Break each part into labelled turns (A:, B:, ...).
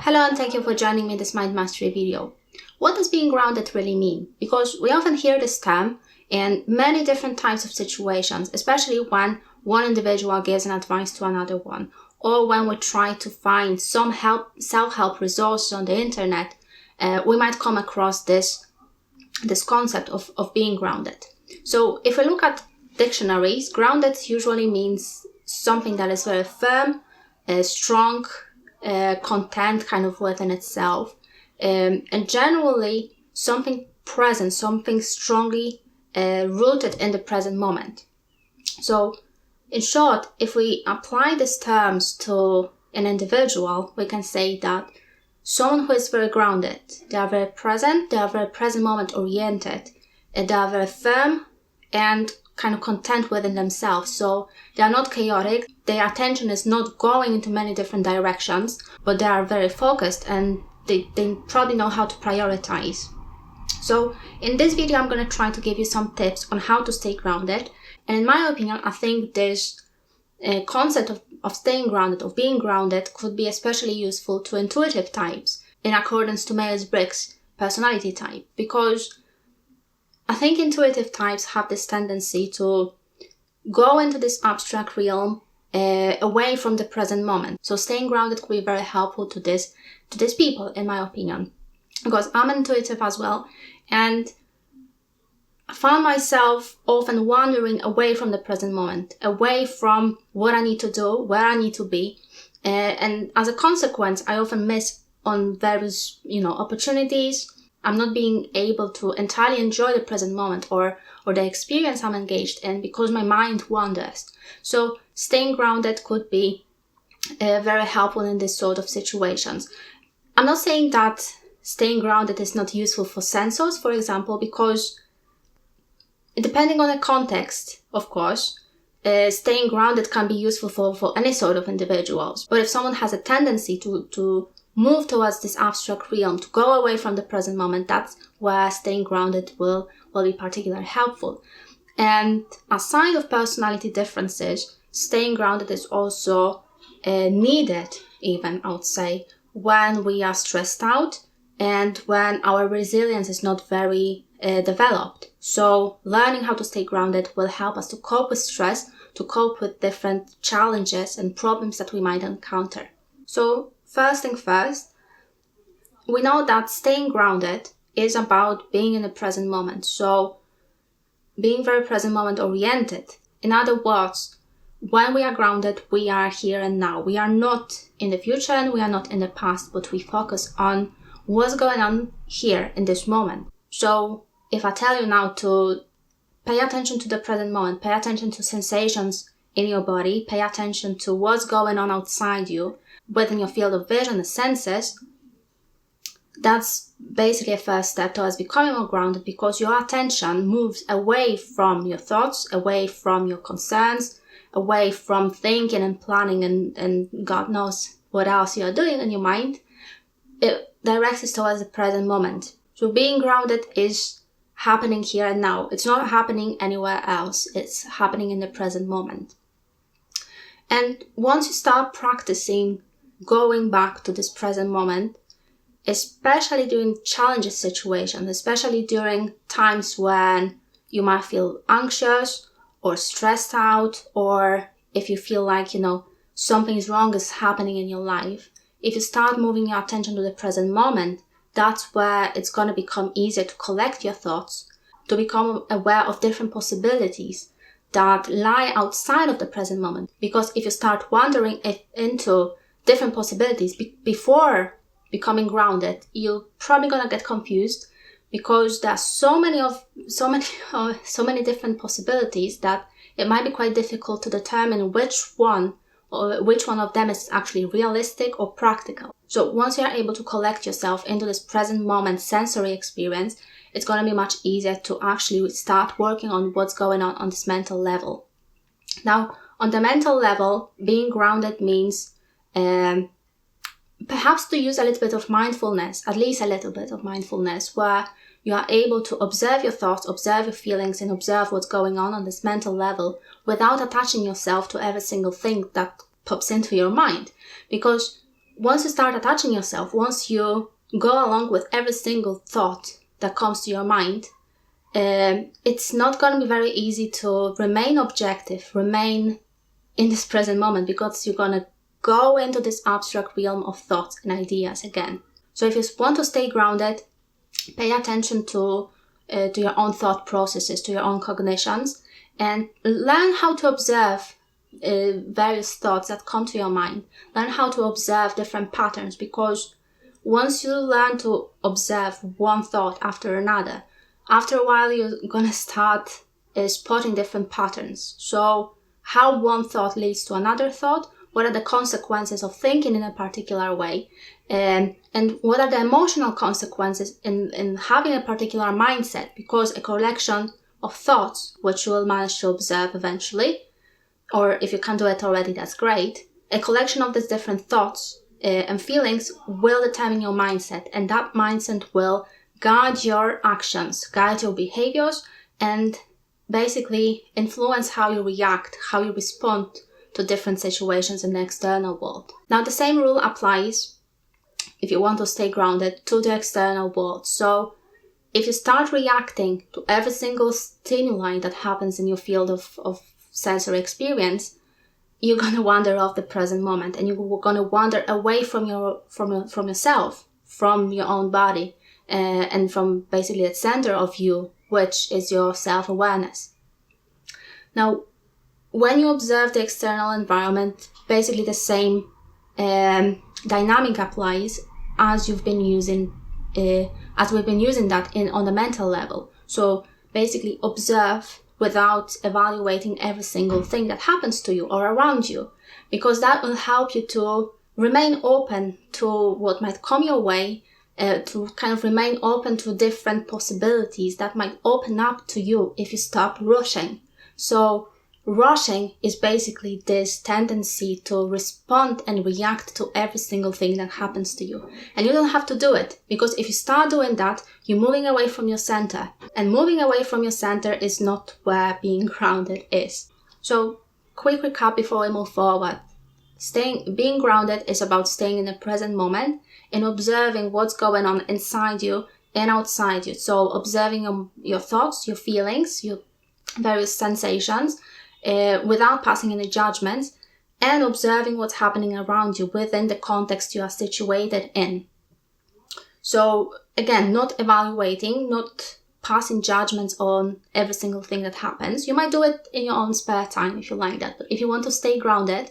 A: Hello and thank you for joining me in this MindMastery video. What does being grounded really mean? Because we often hear this term in many different types of situations, especially when one individual gives an advice to another one, or when we try to find some self-help resources on the internet, we might come across this concept of being grounded. So if we look at dictionaries, grounded usually means something that is very firm, strong, content kind of within itself, and generally something present, something strongly rooted in the present moment. So in short, if we apply these terms to an individual, we can say that someone who is very grounded, they are very present, they are very present moment oriented, and they are very firm and kind of content within themselves. So they are not chaotic, their attention is not going into many different directions, but they are very focused and they probably know how to prioritize. So in this video, I'm going to try to give you some tips on how to stay grounded. And in my opinion, I think this concept of staying grounded, of being grounded, could be especially useful to intuitive types in accordance to Myers-Briggs personality type, because I think intuitive types have this tendency to go into this abstract realm away from the present moment. So staying grounded could be very helpful to these people, in my opinion, because I'm intuitive as well, and I found myself often wandering away from the present moment, away from what I need to do, where I need to be, and as a consequence, I often miss on various, opportunities. I'm not being able to entirely enjoy the present moment or the experience I'm engaged in because my mind wanders. So staying grounded could be very helpful in this sort of situations. I'm not saying that staying grounded is not useful for sensors, for example, because depending on the context, of course, staying grounded can be useful for any sort of individuals. But if someone has a tendency to move towards this abstract realm, to go away from the present moment, that's where staying grounded will be particularly helpful. And aside of personality differences, staying grounded is also needed, even, I would say, when we are stressed out and when our resilience is not very developed. So learning how to stay grounded will help us to cope with stress, to cope with different challenges and problems that we might encounter. So first thing first, we know that staying grounded is about being in the present moment. So being very present moment oriented. In other words, when we are grounded, we are here and now. We are not in the future and we are not in the past, but we focus on what's going on here in this moment. So if I tell you now to pay attention to the present moment, pay attention to sensations in your body, pay attention to what's going on outside you, within your field of vision, the senses, that's basically a first step towards becoming more grounded, because your attention moves away from your thoughts, away from your concerns, away from thinking and planning and God knows what else you're doing in your mind. It directs us towards the present moment. So being grounded is happening here and now. It's not happening anywhere else. It's happening in the present moment. And once you start practicing going back to this present moment, especially during challenging situations, especially during times when you might feel anxious or stressed out, or if you feel like, something is wrong is happening in your life, if you start moving your attention to the present moment, that's where it's going to become easier to collect your thoughts, to become aware of different possibilities that lie outside of the present moment. Because if you start wandering into different possibilities before becoming grounded, you're probably gonna get confused, because there are so many different possibilities that it might be quite difficult to determine which one of them is actually realistic or practical. So once you're able to collect yourself into this present moment sensory experience, it's going to be much easier to actually start working on what's going on this mental level. Now, on the mental level, being grounded means perhaps to use a little bit of mindfulness, at least a little bit of mindfulness, where you are able to observe your thoughts, observe your feelings, and observe what's going on this mental level without attaching yourself to every single thing that pops into your mind. Because once you start attaching yourself, once you go along with every single thought that comes to your mind, it's not going to be very easy to remain objective, remain in this present moment, because you're going to go into this abstract realm of thoughts and ideas again. So if you want to stay grounded, pay attention to your own thought processes, to your own cognitions, and learn how to observe various thoughts that come to your mind. Learn how to observe different patterns, because once you learn to observe one thought after another, after a while you're going to start spotting different patterns. So how one thought leads to another thought, what are the consequences of thinking in a particular way, and what are the emotional consequences in having a particular mindset, because a collection of thoughts, which you will manage to observe eventually, or if you can do it already, that's great. A collection of these different thoughts and feelings will determine your mindset, and that mindset will guide your actions, guide your behaviors, and basically influence how you react, how you respond to different situations in the external world. Now, the same rule applies if you want to stay grounded to the external world. So if you start reacting to every single stimuli that happens in your field of sensory experience, you're going to wander off the present moment, and you're going to wander away from yourself, from your own body, and from basically the center of you, which is your self-awareness. Now, when you observe the external environment, basically the same dynamic applies as you've been using, as we've been using that on the mental level. So basically observe without evaluating every single thing that happens to you or around you, because that will help you to remain open to what might come your way, to kind of remain open to different possibilities that might open up to you if you stop rushing. So rushing is basically this tendency to respond and react to every single thing that happens to you. And you don't have to do it, because if you start doing that, you're moving away from your center. And moving away from your center is not where being grounded is. So, quick recap before we move forward. Being grounded is about staying in the present moment and observing what's going on inside you and outside you. So, observing your thoughts, your feelings, your various sensations, without passing any judgments, and observing what's happening around you within the context you are situated in. So again, not evaluating, not passing judgments on every single thing that happens. You might do it in your own spare time if you like that, but if you want to stay grounded,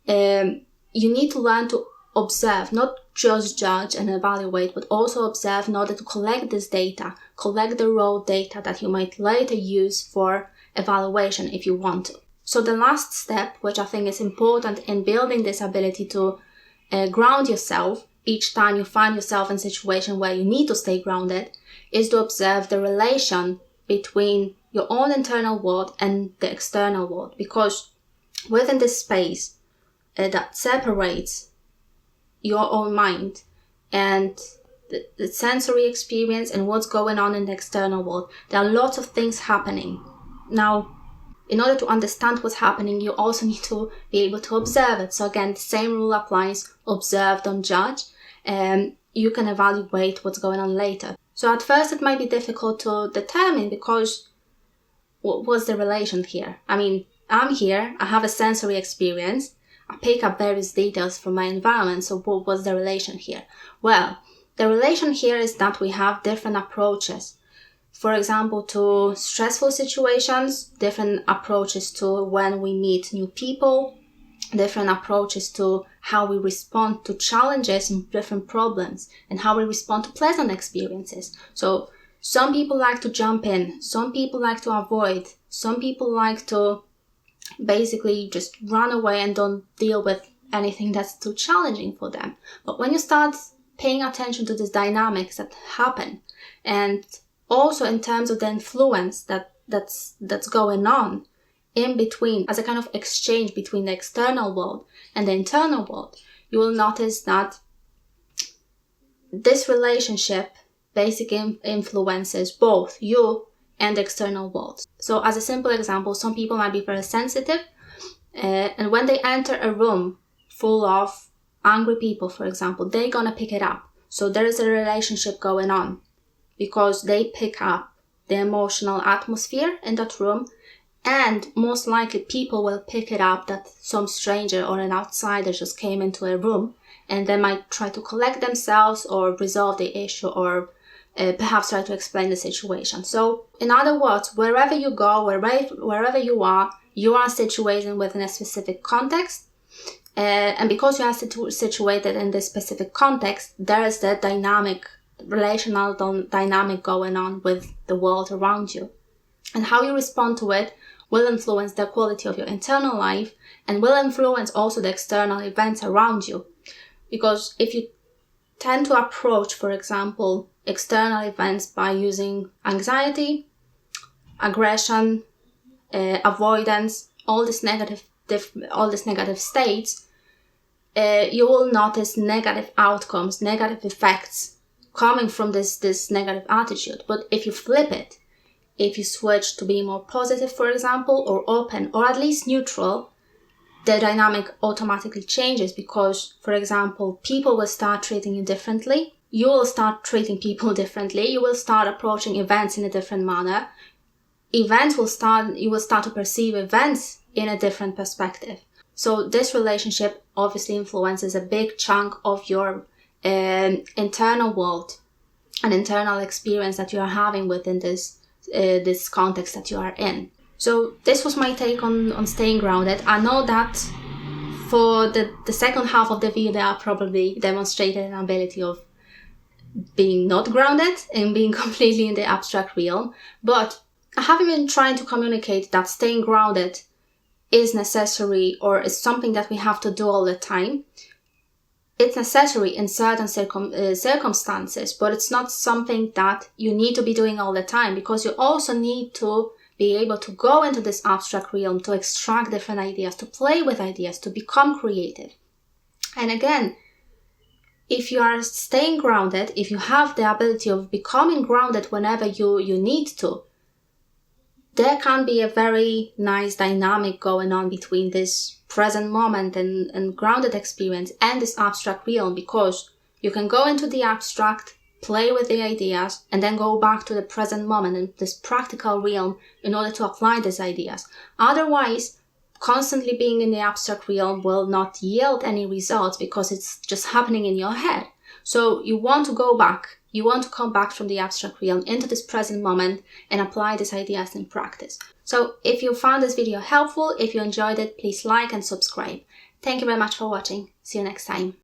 A: you need to learn to observe, not just judge and evaluate, but also observe in order to collect this data, collect the raw data that you might later use for evaluation if you want to. So the last step, which I think is important in building this ability to ground yourself each time you find yourself in a situation where you need to stay grounded, is to observe the relation between your own internal world and the external world. Because within this space that separates your own mind and the sensory experience and what's going on in the external world, there are lots of things happening. Now, in order to understand what's happening, you also need to be able to observe it. So again, the same rule applies: observe, don't judge, and you can evaluate what's going on later. So at first it might be difficult to determine, because what's the relation here? I mean, I'm here, I have a sensory experience, I pick up various details from my environment, so what's the relation here? Well, the relation here is that we have different approaches. For example, to stressful situations, different approaches to when we meet new people, different approaches to how we respond to challenges and different problems, and how we respond to pleasant experiences. So some people like to jump in, some people like to avoid, some people like to basically just run away and don't deal with anything that's too challenging for them. But when you start paying attention to these dynamics that happen, and also in terms of the influence that's going on in between, as a kind of exchange between the external world and the internal world, you will notice that this relationship basically influences both you and the external world. So as a simple example, some people might be very sensitive, and when they enter a room full of angry people, for example, they're gonna pick it up. So there is a relationship going on because they pick up the emotional atmosphere in that room, and most likely people will pick it up that some stranger or an outsider just came into a room, and they might try to collect themselves or resolve the issue, or perhaps try to explain the situation. So in other words, wherever you go, wherever you are situated within a specific context, and because you are situated in this specific context, there is that relational dynamic going on with the world around you. And how you respond to it will influence the quality of your internal life and will influence also the external events around you. Because if you tend to approach, for example, external events by using anxiety, aggression, avoidance, all these negative states, you will notice negative outcomes, negative effects coming from this negative attitude. But if you flip it, if you switch to being more positive, for example, or open, or at least neutral, the dynamic automatically changes because, for example, people will start treating you differently. You will start treating people differently. You will start approaching events in a different manner. You will start to perceive events in a different perspective. So this relationship obviously influences a big chunk of your internal world and internal experience that you are having within this context that you are in. So this was my take on staying grounded. I know that for the second half of the video, I probably demonstrated an ability of being not grounded and being completely in the abstract realm. But I haven't been trying to communicate that staying grounded is necessary or is something that we have to do all the time. It's necessary in certain circumstances, but it's not something that you need to be doing all the time, because you also need to be able to go into this abstract realm, to extract different ideas, to play with ideas, to become creative. And again, if you are staying grounded, if you have the ability of becoming grounded whenever you need to, there can be a very nice dynamic going on between this present moment and grounded experience and this abstract realm, because you can go into the abstract, play with the ideas, and then go back to the present moment and this practical realm in order to apply these ideas. Otherwise, constantly being in the abstract realm will not yield any results because it's just happening in your head. So you want to go back. You want to come back from the abstract realm into this present moment and apply these ideas in practice. So if you found this video helpful, if you enjoyed it, please like and subscribe. Thank you very much for watching. See you next time.